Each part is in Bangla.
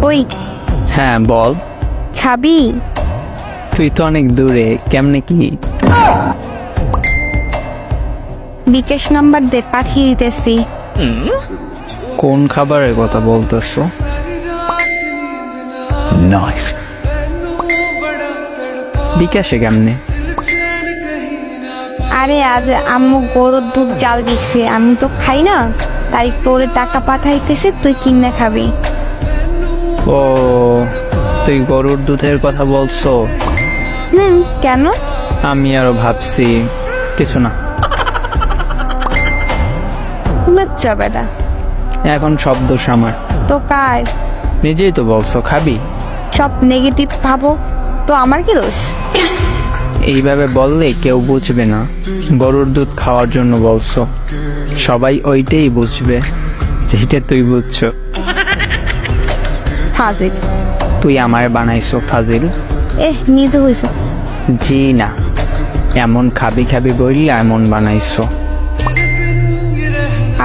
ওই হ্যাঁ বল। খাবি? তুই তো অনেক দূরে, কেমনে কি? বিকাশ নাম্বার দে, পাঠিয়ে দিতেছি। কোন খাবারের কথা বলতেছো? নাইস। বিকাশে কেমনে? আরে আজ আম্মু গরুর দুধ জাল দিচ্ছে, আমি তো খাই না, তাই তোরে টাকা পাঠাইতেছে, তুই কিনে খাবি। ও, তুই গরুর দুধের কথা বলছো? কেন? আমি আরো ভাবছি কিছু না। লজ্জা বেটা। এখন সব দোষ আমার। তো কার? নিজেই তো বলছো খাবি। সব নেগেটিভ ভাবো তো আমার কি দোষ? এইভাবে বললে কেউ বুঝবে না গরুর দুধ খাওয়ার জন্য বলছো। সবাই ওইটাই বুঝবে যেটা তুই বুঝছো। ফাজিল। তুই আমায় বানাইছো ফাজিল? নিজে হইছো। জি না, এমন খাবি খাবি বললে এমন বানাইছো।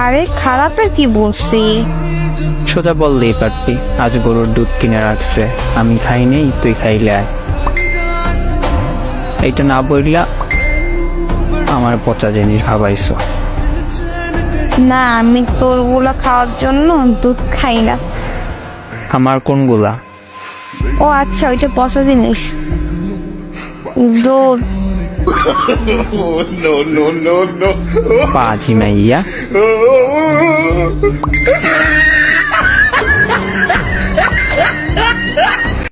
আরে খারাপের কি বলছি? সোজা বললেই পারতি আজ গরুর দুধ কিনে রাখছে, আমি খাই নেই, তুই খাইলে আয়। এইটা না বললা আমার পচা জিনিস ভাবাইছো। না, আমি তোর গুলা খাওয়ার জন্য দুধ খাই না। আমার কোনগুলা? ও আচ্ছা, ওইটা পচা জিনিস। দুধ। পাজি মাইয়া।